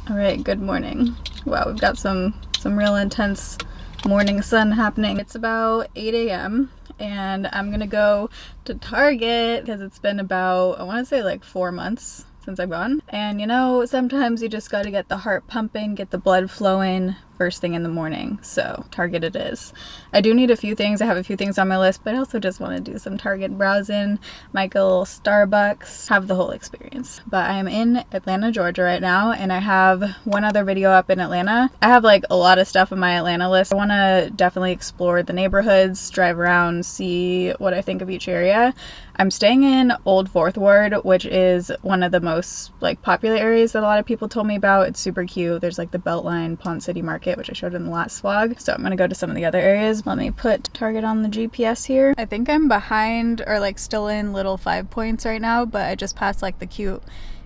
All right, good morning. Wow, we've got some real intense morning sun happening. It's about 8 a.m. and I'm gonna go to Target because it's been about, I want to say like 4 months since I've gone. And you know, sometimes you just got to get the heart pumping, get the blood flowing first thing in the morning. So Target it is. I do need a few things. I have a few things on my list, but I also just want to do some Target browsing, might go a little Starbucks, have the whole experience. But I am in Atlanta, Georgia right now, and I have one other video up in Atlanta. I have like a lot of stuff on my Atlanta list. I want to definitely explore the neighborhoods, drive around, see what I think of each area. I'm staying in Old Fourth Ward, which is one of the most like popular areas that a lot of people told me about. It's super cute. There's like the Beltline Pond City Market, which I showed in the last vlog. So I'm gonna go to some of the other areas. Let me put Target on the GPS here. I think I'm behind or like still in Little Five Points right now, but I just passed like the cute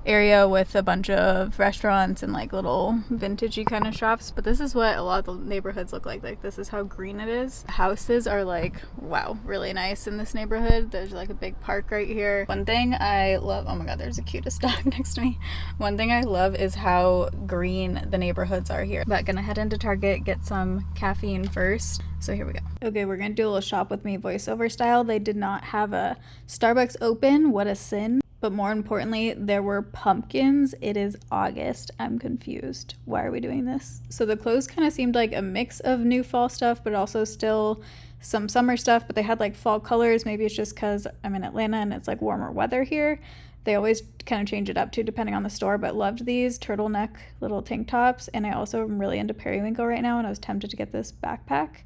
area with a bunch of restaurants and like little vintagey kind of shops. But this is what a lot of the neighborhoods look like. Like this is how green it is. Houses are like, wow, really nice in this neighborhood. There's like a big park right here. One thing I love, oh my god, there's the cutest dog next to me. One thing I love is how green the neighborhoods are here. But gonna head into Target, get some caffeine first. So here we go. Okay, we're gonna do a little shop with me voiceover style. They did not have a Starbucks open. What a sin. But more importantly, there were pumpkins. It is August. I'm confused. Why are we doing this? So the clothes kind of seemed like a mix of new fall stuff, but also still some summer stuff. But they had like fall colors. Maybe it's just because I'm in Atlanta and it's like warmer weather here. They always kind of change it up too, depending on the store. But loved these turtleneck little tank tops. And I also am really into periwinkle right now. And I was tempted to get this backpack.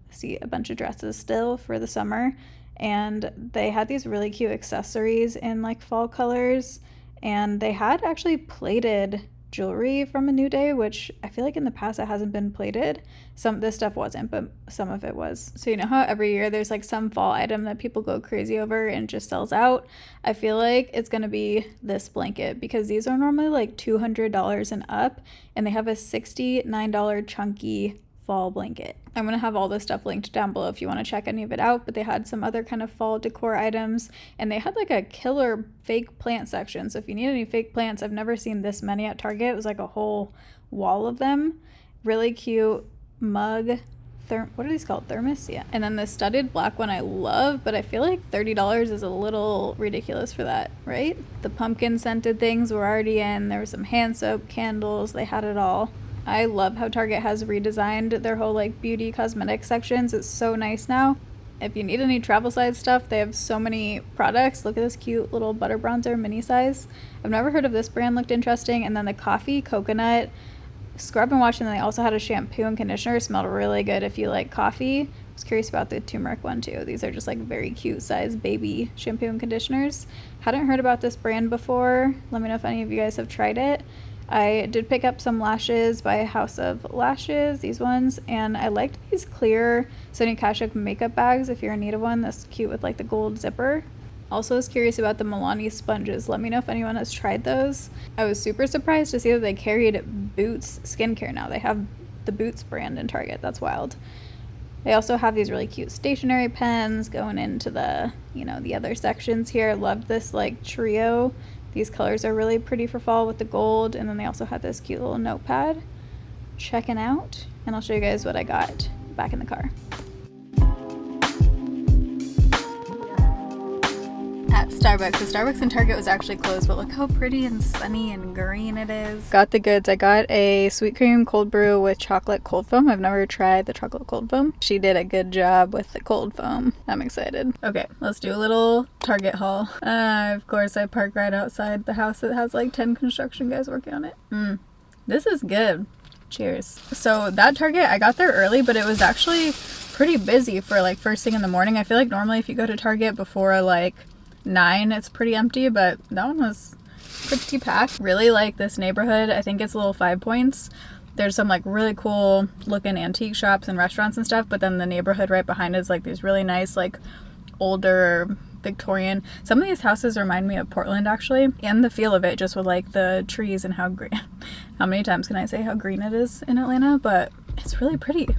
See a bunch of dresses still for the summer. And they had these really cute accessories in like fall colors, and they had actually plated jewelry from A New Day, which I feel like in the past it hasn't been plated. Some of this stuff wasn't, but some of it was. So you know how every year there's like some fall item that people go crazy over and just sells out? I feel like it's gonna be this blanket, because these are normally like $200 and up, and they have a $69 chunky fall blanket. I'm gonna have all this stuff linked down below if you want to check any of it out. But they had some other kind of fall decor items, and they had like a killer fake plant section. So if you need any fake plants, I've never seen this many at Target. It was like a whole wall of them. Really cute mug. What are these called? Thermos? Yeah. And then the studded black one I love, but I feel like $30 is a little ridiculous for that, right? The pumpkin scented things were already in. There was some hand soap, candles, they had it all. I love how Target has redesigned their whole like beauty cosmetic sections. It's so nice now. If you need any travel size stuff, they have so many products. Look at this cute little butter bronzer mini size. I've never heard of this brand, looked interesting. And then the coffee coconut scrub and wash, and then they also had a shampoo and conditioner. Smelled really good if you like coffee. I was curious about the turmeric one too. These are just like very cute size baby shampoo and conditioners. Hadn't heard about this brand before. Let me know if any of you guys have tried it. I did pick up some lashes by House of Lashes, these ones, and I liked these clear Sonia Kashuk makeup bags if you're in need of one. That's cute with like the gold zipper. Also was curious about the Milani sponges. Let me know if anyone has tried those. I was super surprised to see that they carried Boots skincare now. They have the Boots brand in Target. That's wild. They also have these really cute stationery pens going into the, you know, the other sections here. Loved this like trio. These colors are really pretty for fall with the gold. And then they also had this cute little notepad. Checking out. And I'll show you guys what I got back in the car. At Starbucks. The Starbucks in Target was actually closed, but look how pretty and sunny and green it is. Got the goods. I got a sweet cream cold brew with chocolate cold foam. I've never tried the chocolate cold foam. She did a good job with the cold foam. I'm excited. Okay, let's do a little Target haul. Of course, I park right outside the house that has like 10 construction guys working on it. This is good. Cheers. So that Target, I got there early, but it was actually pretty busy for like first thing in the morning. I feel like normally if you go to Target before like 9, it's pretty empty, but that one was pretty packed. Really like this neighborhood. I think it's Little 5 Points. There's some like really cool looking antique shops and restaurants and stuff, but then the neighborhood right behind is like these really nice like older Victorian. Some of these houses remind me of Portland actually, and the feel of it just with like the trees and how green. How many times can I say how green it is in Atlanta? But it's really pretty.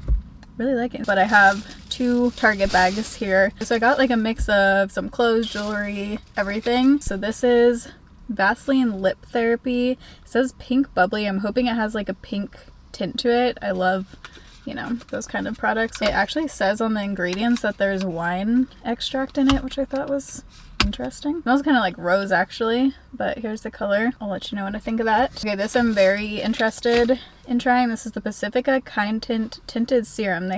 Really like it. But I have 2 Target bags here. So I got like a mix of some clothes, jewelry, everything. So this is Vaseline Lip Therapy. It says pink bubbly. I'm hoping it has like a pink tint to it. I love, you know, those kind of products. It actually says on the ingredients that there's wine extract in it, which I thought was interesting. It smells kind of like rose actually, but here's the color. I'll let you know what I think of that. Okay, this I'm very interested in trying. This is the Pacifica Kind Tint Tinted Serum.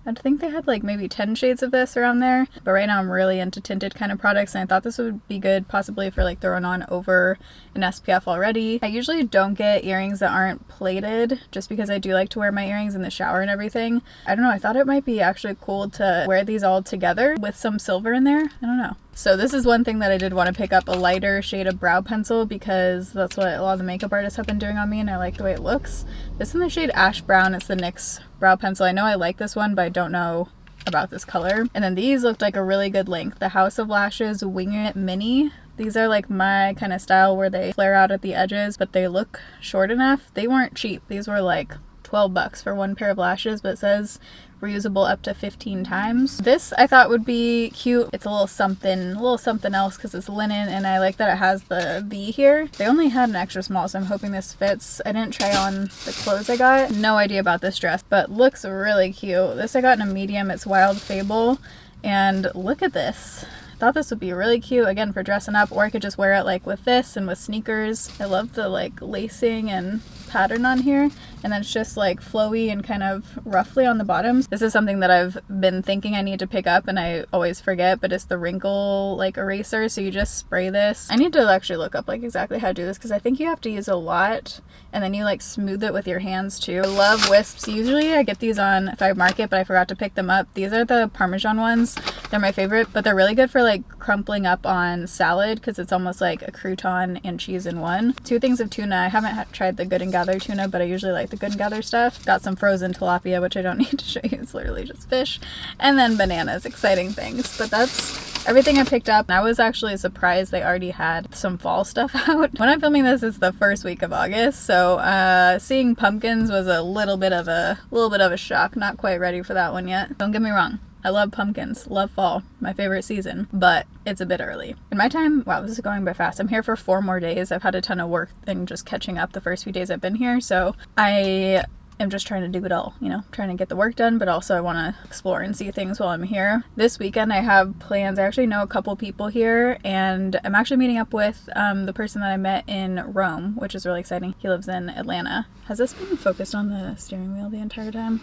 I think they had like maybe 10 shades of this around there, but right now I'm really into tinted kind of products, and I thought this would be good possibly for like throwing on over an SPF already. I usually don't get earrings that aren't plated just because I do like to wear my earrings in the shower and everything. I don't know, I thought it might be actually cool to wear these all together with some silver in there. I don't know. So this is one thing that I did want to pick up, a lighter shade of brow pencil, because that's what a lot of the makeup artists have been doing on me and I like the way it looks. This is in the shade Ash Brown. It's the NYX brow pencil. I know I like this one, but I don't know about this color. And then these looked like a really good length. The House of Lashes Wing It Mini. These are like my kind of style where they flare out at the edges, but they look short enough. They weren't cheap. These were like 12 bucks for one pair of lashes, but it says reusable up to 15 times. This I thought would be cute. It's a little something else because it's linen, and I like that it has the V here. They only had an extra small, so I'm hoping this fits. I didn't try on the clothes I got. No idea about this dress, but looks really cute. This I got in a medium. It's Wild Fable, and look at this. Thought this would be really cute again for dressing up, or I could just wear it like with this and with sneakers. I love the like lacing and pattern on here, and then it's just like flowy and kind of roughly on the bottoms. This is something that I've been thinking I need to pick up and I always forget, but it's the wrinkle like eraser. So you just spray this. I need to actually look up like exactly how to do this because I think you have to use a lot and then you like smooth it with your hands too. I love wisps. Usually I get these on Thrive Market, but I forgot to pick them up. These are the Parmesan ones. They're my favorite, but they're really good for like crumpling up on salad because it's almost like a crouton and cheese in one. 2 things of tuna. I haven't tried the Good and Gather tuna, but I usually like the Good and Gather stuff. Got some frozen tilapia, which I don't need to show you. It's literally just fish. And then bananas. Exciting things. But that's everything I picked up. I was actually surprised they already had some fall stuff out. When I'm filming this, it's the first week of August, so seeing pumpkins was a little bit of a shock. Not quite ready for that one yet. Don't get me wrong. I love pumpkins, love fall, my favorite season, but it's a bit early. In my time, wow, this is going by fast. I'm here for 4 more days. I've had a ton of work and just catching up the first few days I've been here, so I am just trying to do it all, you know, trying to get the work done, but also I want to explore and see things while I'm here. This weekend I have plans. I actually know a couple people here, and I'm actually meeting up with the person that I met in Rome, which is really exciting. He lives in Atlanta. Has this been focused on the steering wheel the entire time?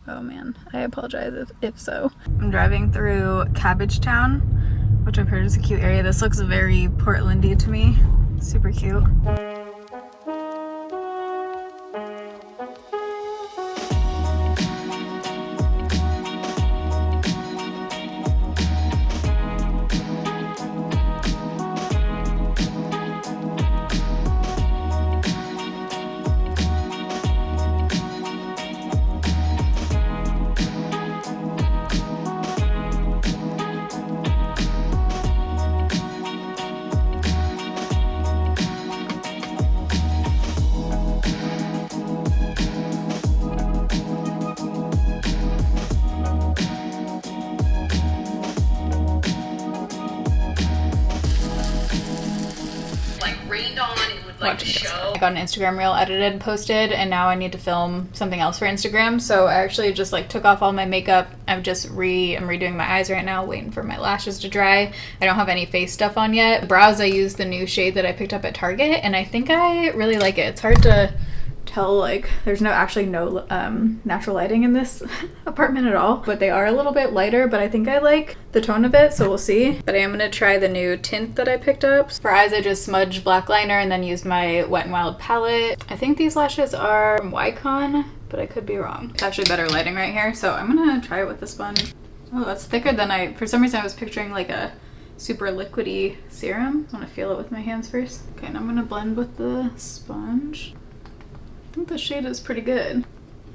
Oh man, I apologize if so. I'm driving through Cabbagetown, which I've heard is a cute area. This looks very Portlandy to me. Super cute. I got an Instagram reel edited, posted, and now I need to film something else for Instagram. So I actually just like took off all my makeup. I'm redoing my eyes right now, waiting for my lashes to dry. I don't have any face stuff on yet. Brows, I used the new shade that I picked up at Target, and I think I really like it. It's hard to tell, like there's actually no natural lighting in this apartment at all, but they are a little bit lighter, but I think I like the tone of it, so we'll see. But I am gonna try the new tint that I picked up. For eyes, I just smudged black liner and then used my Wet n Wild palette. I think these lashes are from Wycon, but I could be wrong. It's actually better lighting right here, so I'm gonna try it with the sponge. Oh, that's thicker than for some reason I was picturing like a super liquidy serum. I want to feel it with my hands first. Okay, and I'm gonna blend with the sponge. I think the shade is pretty good.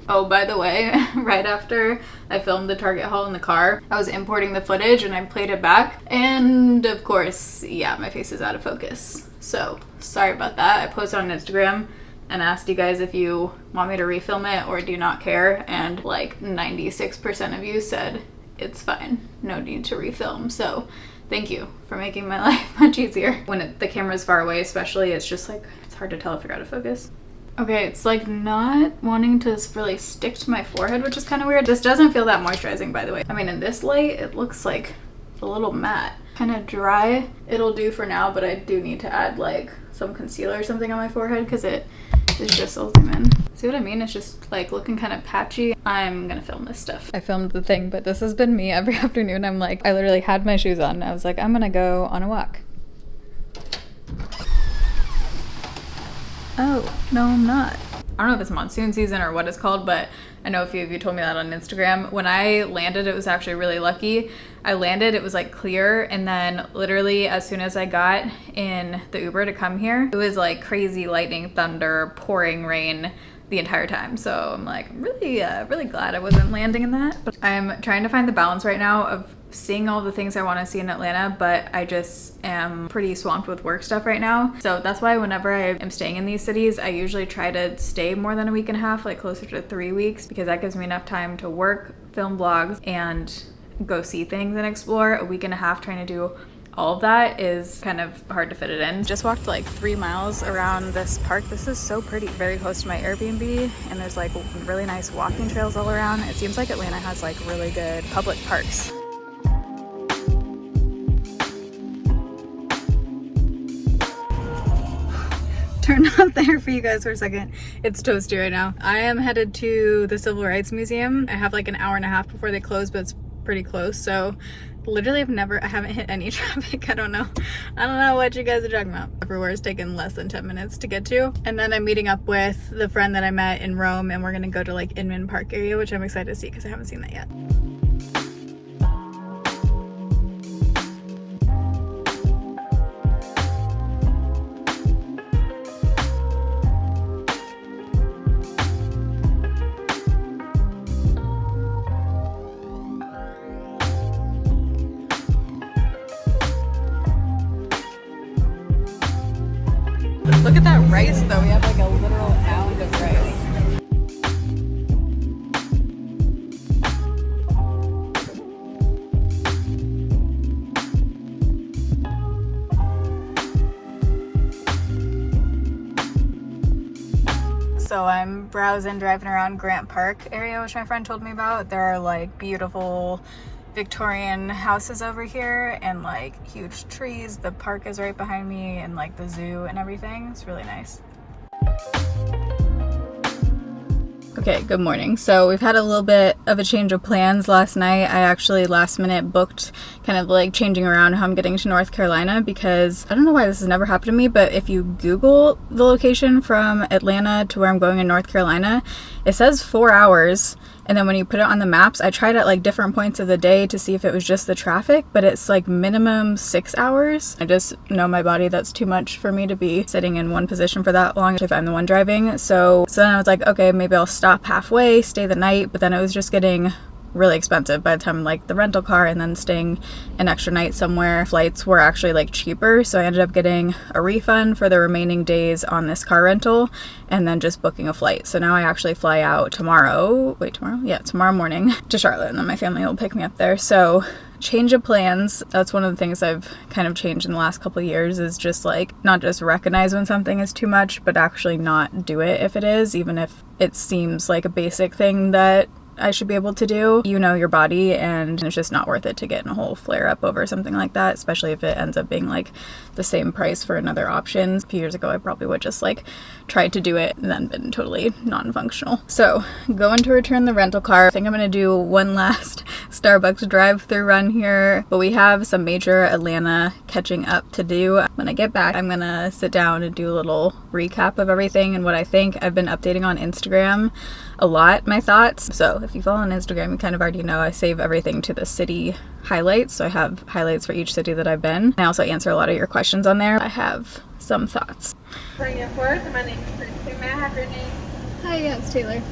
Oh, by the way, right after I filmed the Target haul in the car, I was importing the footage and I played it back. And of course, yeah, my face is out of focus. So sorry about that. I posted on Instagram and asked you guys if you want me to refilm it or do not care. And like 96% of you said it's fine, no need to refilm. So Thank you for making my life much easier. When the camera's far away especially, it's just like, it's hard to tell if you're out of focus. Okay, it's like not wanting to really stick to my forehead, which is kind of weird. This doesn't feel that moisturizing, by the way. I mean, in this light, it looks like a little matte. Kind of dry. It'll do for now, but I do need to add like some concealer or something on my forehead because it is just, I'll zoom in. See what I mean? It's just like looking kind of patchy. I'm gonna film this stuff. I filmed the thing, but this has been me every afternoon. I'm like, I literally had my shoes on. I was like, I'm gonna go on a walk. Oh, no, I'm not. I don't know if it's monsoon season or what it's called, but I know a few of you told me that on Instagram. When I landed, it was actually really lucky. I landed, it was like clear, and then literally as soon as I got in the Uber to come here, it was like crazy lightning, thunder, pouring rain the entire time. So I'm like really glad I wasn't landing in that. But I'm trying to find the balance right now of seeing all the things I want to see in Atlanta, but I just am pretty swamped with work stuff right now. So that's why whenever I am staying in these cities, I usually try to stay more than a week and a half, like closer to 3 weeks, because that gives me enough time to work, film vlogs, and go see things and explore. A week and a half trying to do all of that is kind of hard to fit it in. Just walked like 3 miles around this park. This is so pretty. Very close to my Airbnb, and there's like really nice walking trails all around. It seems like Atlanta has like really good public parks. Turn off there for you guys for a second. It's toasty right now. I am headed to the Civil Rights Museum. I have like an hour and a half before they close, but it's pretty close. So literally I haven't hit any traffic. I don't know what you guys are talking about. Everywhere is taking less than 10 minutes to get to. And then I'm meeting up with the friend that I met in Rome, and we're gonna go to like Wynn Park area, which I'm excited to see because I haven't seen that yet. Look at that rice though, we have like a literal mound of rice. So I'm browsing, driving around Grant Park area, which my friend told me about. There are like beautiful Victorian houses over here and like huge trees. The park is right behind me, and like the zoo and everything. It's really nice. Okay, good morning. So we've had a little bit of a change of plans last night. I actually last minute booked kind of like changing around how I'm getting to North Carolina, because I don't know why this has never happened to me, but if you Google the location from Atlanta to where I'm going in North Carolina, it says 4 hours. And then when you put it on the maps, I tried at like different points of the day to see if it was just the traffic, but it's like minimum 6 hours. I just know my body, that's too much for me to be sitting in one position for that long if I'm the one driving. So then I was like, okay, maybe I'll stop halfway, stay the night, but then it was just getting really expensive by the time like the rental car and then staying an extra night somewhere. Flights were actually like cheaper, so I ended up getting a refund for the remaining days on this car rental and then just booking a flight. So now I actually fly out tomorrow morning to Charlotte, and then my family will pick me up there. So change of plans. That's one of the things I've kind of changed in the last couple of years, is just like not just recognize when something is too much, but actually not do it if it is, even if it seems like a basic thing that I should be able to do. You know your body, and it's just not worth it to get in a whole flare up over something like that, especially if it ends up being like the same price for another option. A few years ago I probably would just like tried to do it and then been totally non-functional. So going to return the rental car. I think I'm gonna do one last Starbucks drive-through run here, but we have some major Atlanta catching up to do. When I get back, I'm gonna sit down and do a little recap of everything and what I think. I've been updating on Instagram a lot, my thoughts. So if you follow on Instagram, you kind of already know I save everything to the city highlights. So I have highlights for each city that I've been. I also answer a lot of your questions on there. I have some thoughts. Bring it forth. My name is Christy. May I have your name? Hi, yeah, it's Taylor.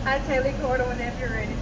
Hi, Taylor. You can order whenever you're ready.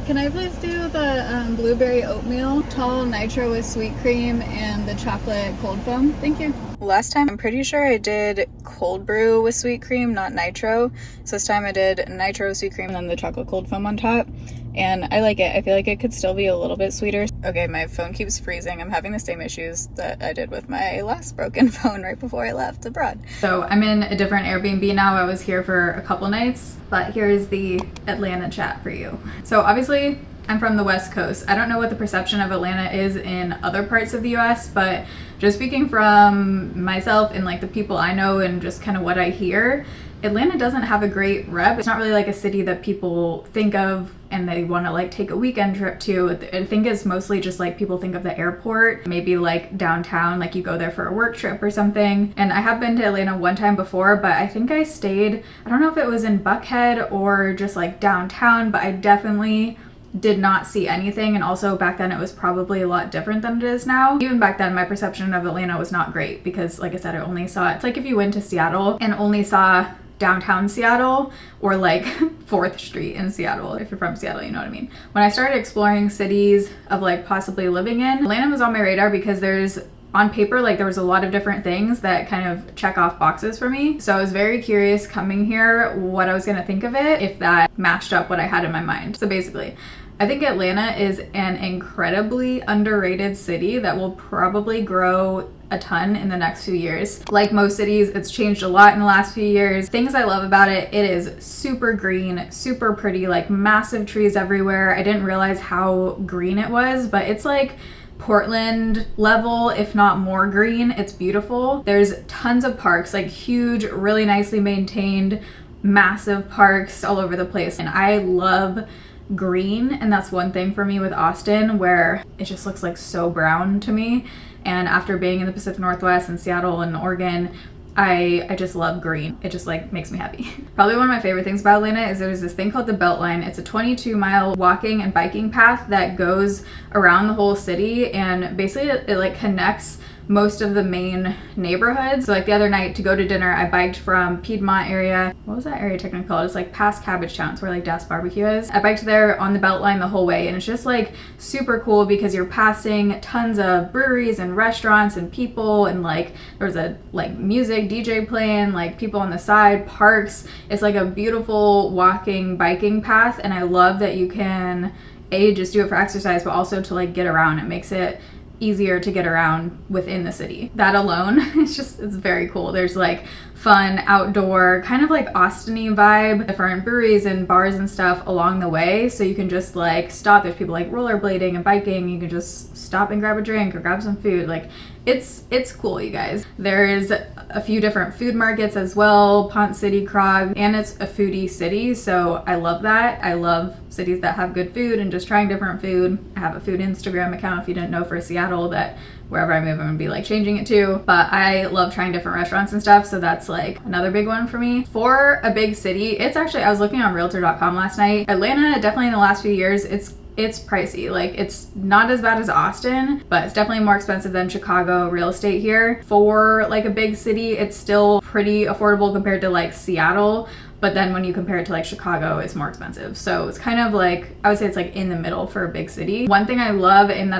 Can I please do the blueberry oatmeal, tall nitro with sweet cream, and the chocolate cold foam? Thank you. Last time, I'm pretty sure I did cold brew with sweet cream, not nitro. So this time I did nitro sweet cream and then the chocolate cold foam on top. And I like it. I feel like it could still be a little bit sweeter. Okay, my phone keeps freezing. I'm having the same issues that I did with my last broken phone right before I left abroad. So I'm in a different Airbnb now. I was here for a couple nights, but here's the Atlanta chat for you. So obviously I'm from the West Coast. I don't know what the perception of Atlanta is in other parts of the US, but just speaking from myself and like the people I know and just kind of what I hear, Atlanta doesn't have a great rep. It's not really like a city that people think of and they want to like take a weekend trip to. I think it's mostly just like people think of the airport, maybe like downtown, like you go there for a work trip or something. And I have been to Atlanta one time before, but I think I stayed, I don't know if it was in Buckhead or just like downtown, but I definitely did not see anything. And also back then it was probably a lot different than it is now. Even back then my perception of Atlanta was not great because like I said, I only saw, it's like if you went to Seattle and only saw downtown Seattle or like 4th Street in Seattle. If you're from Seattle, you know what I mean. When I started exploring cities of like possibly living in, Atlanta was on my radar because there's, on paper, like there was a lot of different things that kind of check off boxes for me. So I was very curious coming here what I was gonna think of it if that matched up what I had in my mind. So basically, I think Atlanta is an incredibly underrated city that will probably grow a ton in the next few years. Like most cities, it's changed a lot in the last few years. Things I love about it, it is super green, super pretty, like massive trees everywhere. I didn't realize how green it was, but it's like Portland level, if not more green. It's beautiful. There's tons of parks, like huge, really nicely maintained, massive parks all over the place. And I love green, and that's one thing for me with Austin where it just looks like so brown to me. And after being in the Pacific Northwest and Seattle and Oregon, I just love green. It just like makes me happy. Probably one of my favorite things about Atlanta is there's this thing called the Beltline. It's a 22-mile walking and biking path that goes around the whole city, and basically it like connects most of the main neighborhoods. So like the other night to go to dinner, I biked from Piedmont area. What was that area technically called? It's like past Cabbage Town. It's where like Das Barbecue is. I biked there on the Beltline the whole way, and it's just like super cool because you're passing tons of breweries and restaurants and people, and like there's a like music DJ playing, like people on the side, parks. It's like a beautiful walking biking path, and I love that you can just do it for exercise, but also to like get around. It makes it easier to get around within the city. That alone, it's very cool. There's like fun outdoor kind of like Austin-y vibe, different breweries and bars and stuff along the way, so you can just like stop. There's people like rollerblading and biking. You can just stop and grab a drink or grab some food. Like it's cool, you guys. There's a few different food markets as well, Pont City, Krog, and it's a foodie city, so I love that. I love cities that have good food and just trying different food. I have a food Instagram account, if you didn't know, for Seattle, that wherever I move I'm gonna be like changing it to. But I love trying different restaurants and stuff, so that's like another big one for me. For a big city, it's actually, I was looking on realtor.com last night. Atlanta, definitely in the last few years, it's pricey. Like it's not as bad as Austin, but it's definitely more expensive than Chicago real estate here. For like a big city, it's still pretty affordable compared to like Seattle, but then when you compare it to like Chicago, it's more expensive. So it's kind of like, I would say it's like in the middle for a big city. One thing I love, and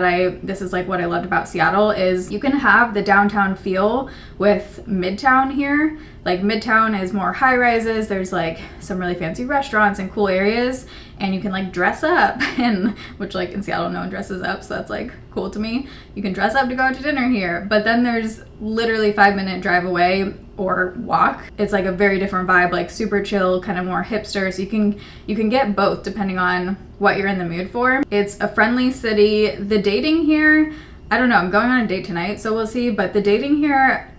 this is like what I loved about Seattle, is you can have the downtown feel with Midtown here. Like Midtown is more high rises, there's like some really fancy restaurants and cool areas, and you can like dress up, and which like in Seattle no one dresses up, so that's like cool to me. You can dress up to go out to dinner here, but then there's literally 5-minute drive away or walk. It's like a very different vibe, like super chill, kind of more hipster, so you can get both depending on what you're in the mood for. It's a friendly city. The dating here, I don't know, I'm going on a date tonight, so we'll see, but the dating here,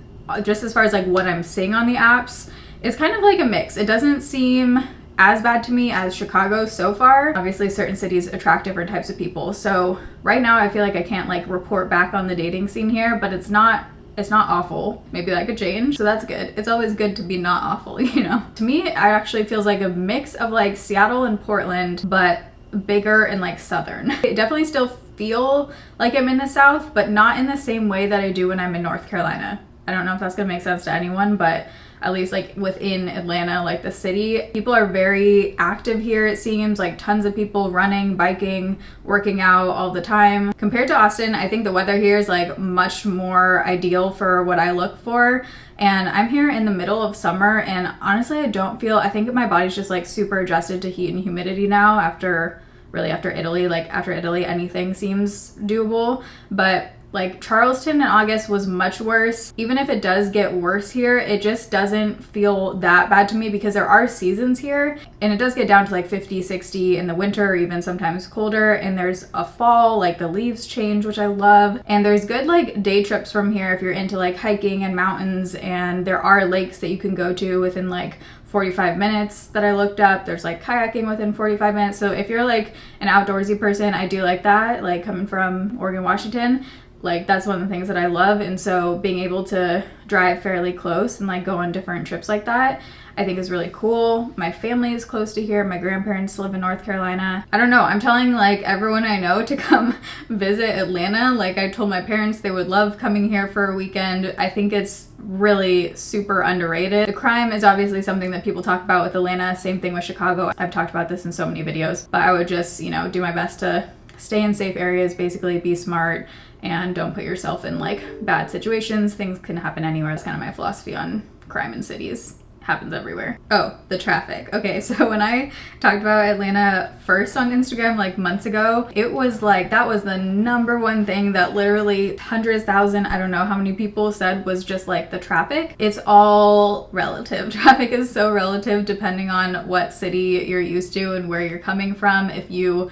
just as far as like what I'm seeing on the apps, it's kind of like a mix. It doesn't seem as bad to me as Chicago so far. Obviously certain cities attract different types of people, so right now I feel like I can't like report back on the dating scene here, but it's not awful. Maybe that could change, so that's good. It's always good to be not awful, you know. To me, it actually feels like a mix of like Seattle and Portland, but bigger and like southern. It definitely still feel like I'm in the South, but not in the same way that I do when I'm in North Carolina. I don't know if that's gonna make sense to anyone, but at least like within Atlanta, like the city. People are very active here, it seems, like tons of people running, biking, working out all the time. Compared to Austin, I think the weather here is like much more ideal for what I look for. And I'm here in the middle of summer, and honestly I think my body's just like super adjusted to heat and humidity now after Italy. Like after Italy, anything seems doable. But like Charleston in August was much worse. Even if it does get worse here, it just doesn't feel that bad to me because there are seasons here, and it does get down to like 50, 60 in the winter, or even sometimes colder. And there's a fall, like the leaves change, which I love. And there's good like day trips from here if you're into like hiking and mountains, and there are lakes that you can go to within like 45 minutes that I looked up. There's like kayaking within 45 minutes. So if you're like an outdoorsy person, I do like that. Like coming from Oregon, Washington, like that's one of the things that I love. And so being able to drive fairly close and like go on different trips like that, I think is really cool. My family is close to here. My grandparents live in North Carolina. I don't know, I'm telling like everyone I know to come visit Atlanta. Like I told my parents they would love coming here for a weekend. I think it's really super underrated. The crime is obviously something that people talk about with Atlanta. Same thing with Chicago. I've talked about this in so many videos, but I would just, you know, do my best to stay in safe areas, basically be smart, and don't put yourself in like bad situations. Things can happen anywhere. That's kind of my philosophy on crime in cities. Happens everywhere. Oh, the traffic. Okay, so when I talked about Atlanta first on Instagram like months ago, it was like that was the number one thing that literally hundreds, thousand, I don't know how many people said was just like the traffic. It's all relative. Traffic is so relative depending on what city you're used to and where you're coming from. If you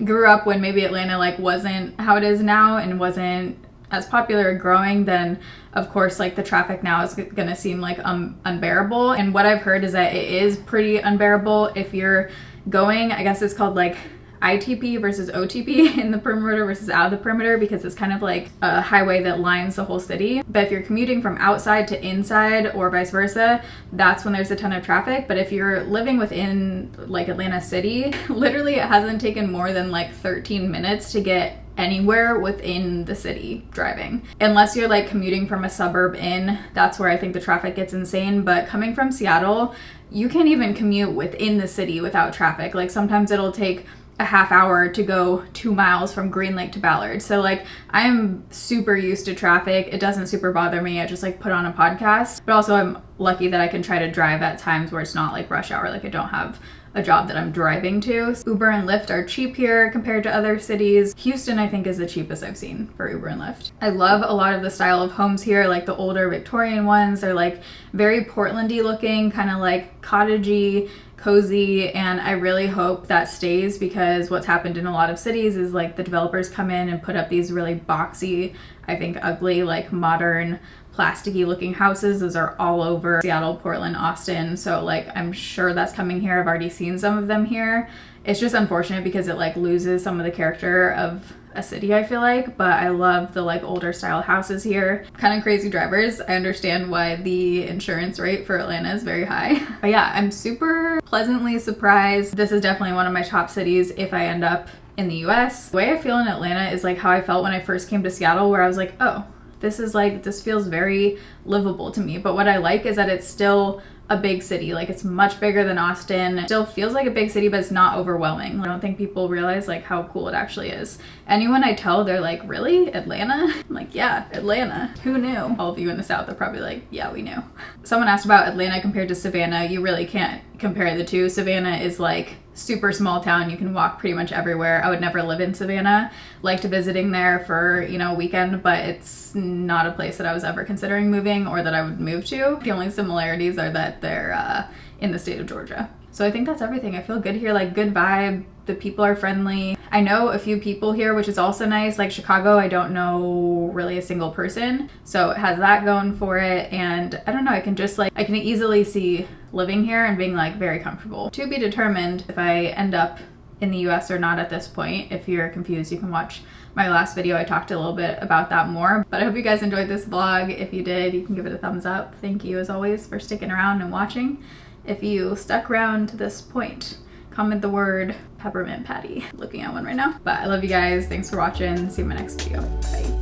grew up when maybe Atlanta like wasn't how it is now and wasn't as popular or growing, then of course like the traffic now is gonna seem like unbearable. And what I've heard is that it is pretty unbearable if you're going, I guess it's called like ITP versus OTP in the perimeter versus out of the perimeter, because it's kind of like a highway that lines the whole city. But if you're commuting from outside to inside or vice versa, that's when there's a ton of traffic. But if you're living within like Atlanta City, literally it hasn't taken more than like 13 minutes to get anywhere within the city driving. Unless you're like commuting from a suburb in, that's where I think the traffic gets insane. But coming from Seattle, you can't even commute within the city without traffic. Like sometimes it'll take a half hour to go 2 miles from Green Lake to Ballard. So like I'm super used to traffic. It doesn't super bother me. I just like put on a podcast, but also I'm lucky that I can try to drive at times where it's not like rush hour. Like I don't have a job that I'm driving to. Uber and Lyft are cheap here compared to other cities. Houston, I think, is the cheapest I've seen for Uber and Lyft. I love a lot of the style of homes here, like the older Victorian ones. They're like very Portland-y looking, kind of like cottagey, cozy, and I really hope that stays, because what's happened in a lot of cities is like the developers come in and put up these really boxy, I think ugly, like modern plasticky looking houses. Those are all over Seattle, Portland, Austin. So like I'm sure that's coming here. I've already seen some of them here. It's just unfortunate because it like loses some of the character of a city, I feel like. But I love the like older style houses here. Kind of crazy drivers. I understand why the insurance rate for Atlanta is very high. But yeah, I'm super pleasantly surprised. This is definitely one of my top cities if I end up in the US. The way I feel in Atlanta is like how I felt when I first came to Seattle, where I was like, oh, this feels very livable to me. But what I like is that it's still a big city. Like it's much bigger than Austin. It still feels like a big city, but it's not overwhelming. I don't think people realize like how cool it actually is. Anyone I tell, they're like, really? Atlanta? I'm like, yeah, Atlanta. Who knew? All of you in the South are probably like, yeah, we knew. Someone asked about Atlanta compared to Savannah. You really can't compare the two. Savannah is like super small town. You can walk pretty much everywhere. I would never live in Savannah. Liked visiting there for, you know, a weekend, but it's not a place that I was ever considering moving or that I would move to. The only similarities are that they're in the state of Georgia. So I think that's everything. I feel good here, like good vibe. The people are friendly. I know a few people here, which is also nice. Like Chicago, I don't know really a single person. So it has that going for it. And I don't know, I can easily see living here and being like very comfortable. To be determined if I end up in the US or not at this point. If you're confused, you can watch my last video. I talked a little bit about that more. But I hope you guys enjoyed this vlog. If you did, you can give it a thumbs up. Thank you as always for sticking around and watching. If you stuck around to this point, comment the word peppermint patty. Looking at one right now. But I love you guys. Thanks for watching. See you in my next video. Bye.